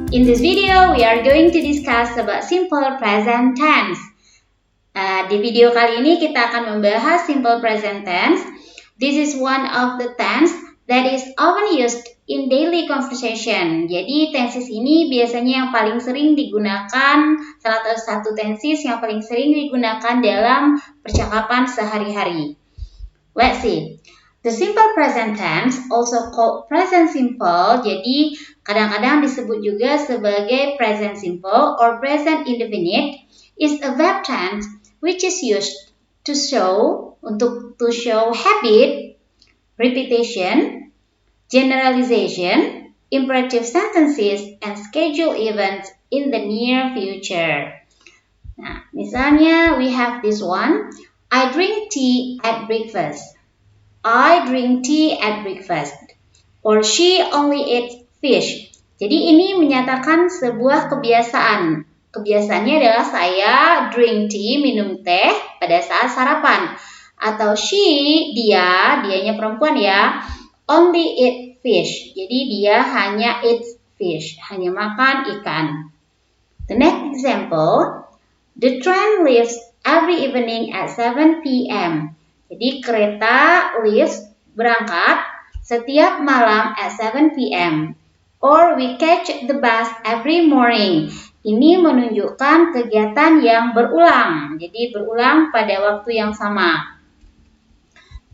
In this video, we are going to discuss about simple present tense. Di video kali ini kita akan membahas simple present tense. This is one of the tense that is often used in daily conversation. Jadi tenses ini biasanya yang paling sering digunakan, salah satu tenses yang paling sering digunakan dalam percakapan sehari-hari. Let's see. The simple present tense, also called present simple, jadi kadang-kadang disebut juga sebagai present simple or present indefinite, is a verb tense which is used to show habit, repetition, generalization, imperative sentences, and schedule events in the near future. Nah, misalnya we have this one, I drink tea at breakfast. I drink tea at breakfast. Or she only eats fish. Jadi ini menyatakan sebuah kebiasaan. Kebiasaannya adalah saya drink tea, minum teh pada saat sarapan. Atau dianya perempuan ya, only eat fish. Jadi dia hanya eats fish, hanya makan ikan. The next example, the train leaves every evening at 7 p.m. Jadi kereta leaves berangkat setiap malam at 7 p.m. Or we catch the bus every morning. Ini menunjukkan kegiatan yang berulang. Jadi berulang pada waktu yang sama.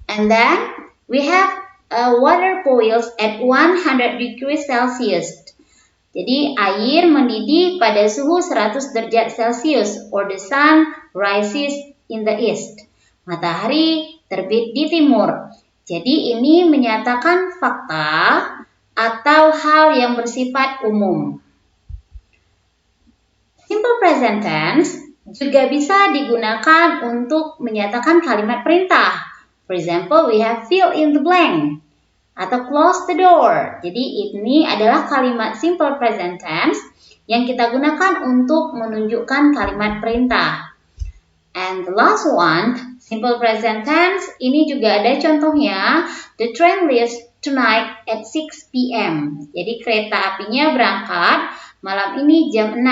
And then we have water boils at 100 degrees Celsius. Jadi air mendidih pada suhu 100 derajat Celcius. Or the sun rises in the east. Matahari terbit di timur. Jadi ini menyatakan fakta atau hal yang bersifat umum. Simple present tense juga bisa digunakan untuk menyatakan kalimat perintah. For example, we have fill in the blank atau close the door. Jadi ini adalah kalimat simple present tense yang kita gunakan untuk menunjukkan kalimat perintah. And the last one, simple present tense, ini juga ada contohnya. The train leaves tonight at 6 p.m. Jadi kereta apinya berangkat malam ini jam 6.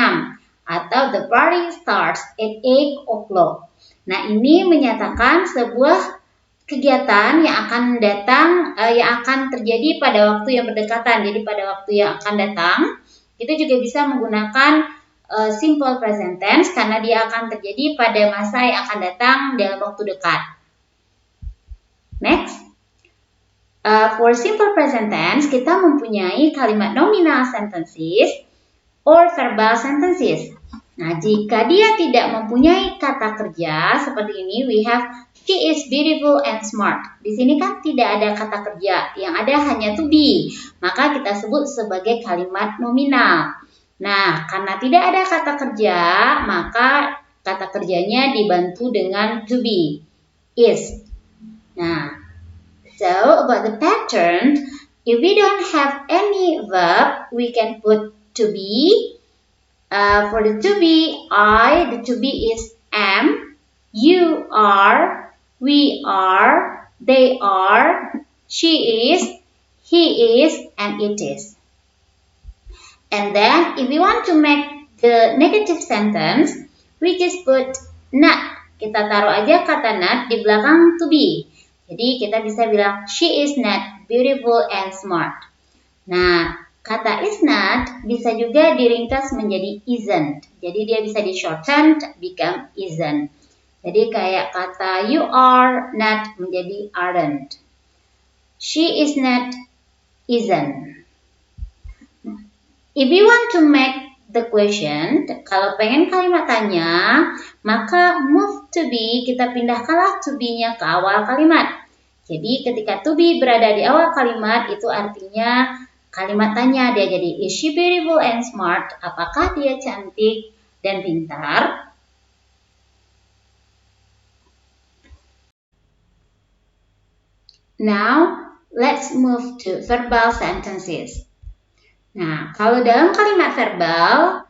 Atau the party starts at 8 o'clock. Nah ini menyatakan sebuah kegiatan yang akan datang, yang akan terjadi pada waktu yang berdekatan. Jadi pada waktu yang akan datang, kita juga bisa menggunakan simple present tense karena dia akan terjadi pada masa yang akan datang dalam waktu dekat. Next, for simple present tense kita mempunyai kalimat nominal sentences or verbal sentences. Nah, jika dia tidak mempunyai kata kerja seperti ini, we have she is beautiful and smart. Di sini kan tidak ada kata kerja, yang ada hanya to be. Maka kita sebut sebagai kalimat nominal. Nah, karena tidak ada kata kerja, maka kata kerjanya dibantu dengan to be, is. Nah, so about the pattern, if we don't have any verb, we can put to be. For the to be, the to be is am, you are, we are, they are, she is, he is, and it is. And then if we want to make the negative sentence, we just put not. Kita taruh aja kata not di belakang to be. Jadi kita bisa bilang she is not beautiful and smart. Nah, kata is not bisa juga diringkas menjadi isn't. Jadi dia bisa di shorten become isn't. Jadi kayak kata you are not menjadi aren't. She is not isn't. If you want to make the question, kalau pengen kalimat tanya, maka move to be, kita pindahkanlah to be-nya ke awal kalimat. Jadi ketika to be berada di awal kalimat, itu artinya kalimat tanya. Dia jadi, is she beautiful and smart? Apakah dia cantik dan pintar? Now, let's move to verbal sentences. Nah, kalau dalam kalimat verbal,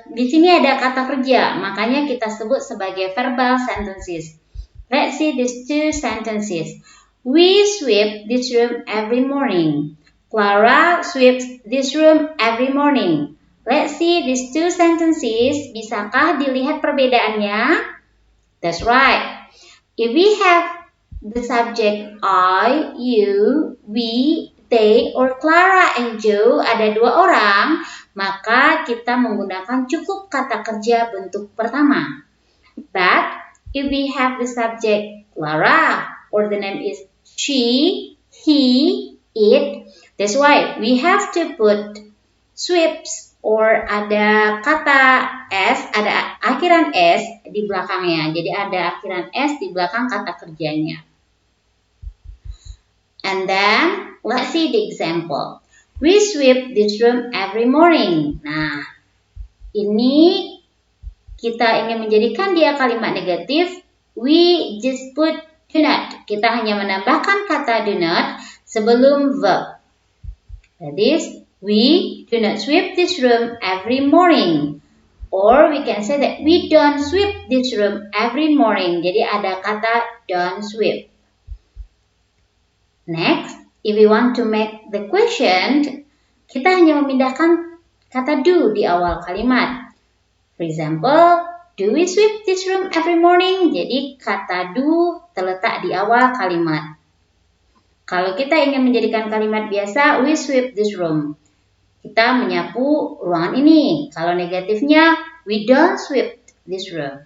di sini ada kata kerja, makanya kita sebut sebagai verbal sentences. Let's see these two sentences. We sweep this room every morning. Clara sweeps this room every morning. Let's see these two sentences. Bisakah dilihat perbedaannya? That's right. If we have the subject I, you, we, they, or Clara and Joe, ada dua orang, maka kita menggunakan cukup kata kerja bentuk pertama. But if we have the subject Clara, or the name is she, he, it, that's why we have to put sweeps or ada kata S, ada akhiran S di belakangnya. Jadi ada akhiran S di belakang kata kerjanya. And then, let's see the example. We sweep this room every morning. Nah, ini kita ingin menjadikan dia kalimat negatif. We just put do not. Kita hanya menambahkan kata do not sebelum verb. That is, we do not sweep this room every morning. Or we can say that we don't sweep this room every morning. Jadi ada kata don't sweep. Next, if we want to make the question, kita hanya memindahkan kata do di awal kalimat. For example, do we sweep this room every morning? Jadi kata do terletak di awal kalimat. Kalau kita ingin menjadikan kalimat biasa, we sweep this room. Kita menyapu ruangan ini. Kalau negatifnya, we don't sweep this room.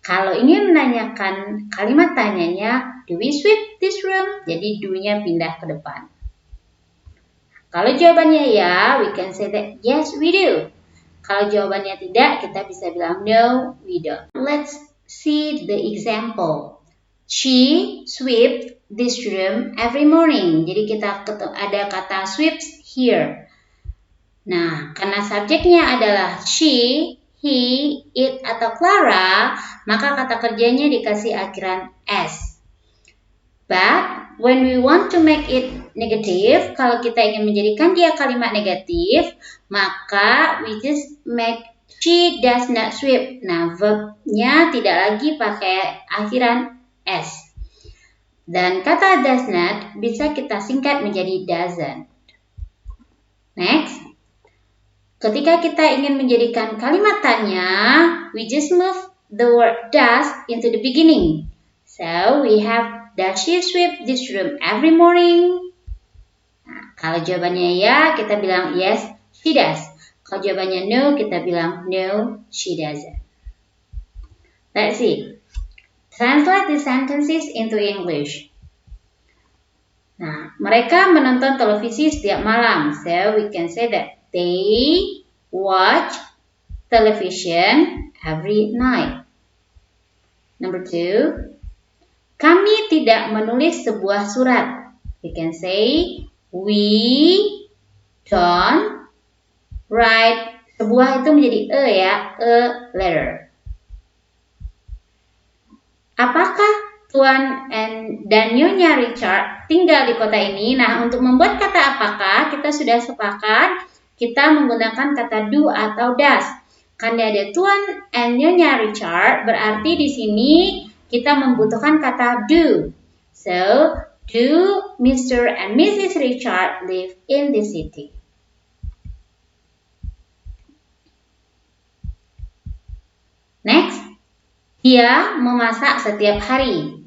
Kalau ingin menanyakan kalimat tanyanya, do we sweep this room? Jadi do-nya pindah ke depan. Kalau jawabannya ya, we can say that yes, we do. Kalau jawabannya tidak, kita bisa bilang no, we don't. Let's see the example. She sweeps this room every morning. Jadi kita ada kata sweeps here. Nah, karena subjeknya adalah she, he, it, atau Clara, maka kata kerjanya dikasih akhiran S. But when we want to make it negative, kalau kita ingin menjadikan dia kalimat negatif, maka we just make she does not sweep. Nah, verbnya tidak lagi pakai akhiran S. Dan kata does not bisa kita singkat menjadi doesn't. Next. Ketika kita ingin menjadikan kalimat tanya, we just move the word does into the beginning. So, we have, does she sweep this room every morning? Nah, kalau jawabannya ya, kita bilang yes, she does. Kalau jawabannya no, kita bilang no, she doesn't. Let's see. Translate the sentences into English. Nah, mereka menonton televisi setiap malam. So, we can say that they watch television every night. Number 2, kami tidak menulis sebuah surat. We can say we don't write. Sebuah itu menjadi a letter. Apakah Tuan dan Nyonya Richard tinggal di kota ini? Nah, untuk membuat kata apakah, kita sudah sepakat kita menggunakan kata do atau does. Karena ada Tuan and Nyonya Richard, berarti di sini kita membutuhkan kata do. So, do Mr. and Mrs. Richard live in the city? Next, dia memasak setiap hari.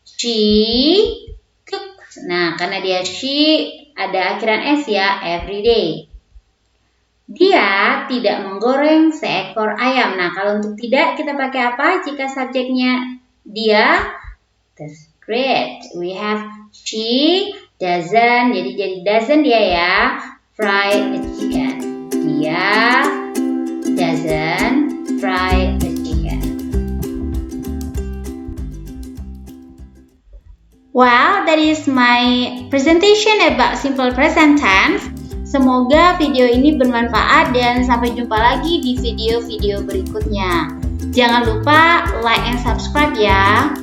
She cooks. Nah, karena dia she, ada akhiran S ya, every day. Dia tidak menggoreng seekor ayam. Nah, kalau untuk tidak, kita pakai apa? Jika subjeknya dia, that's great. We have she doesn't, jadi doesn't dia ya, fry the chicken. Dia doesn't fry the chicken. Well, that is my presentation about simple present tense. Semoga video ini bermanfaat dan sampai jumpa lagi di video-video berikutnya. Jangan lupa like and subscribe ya.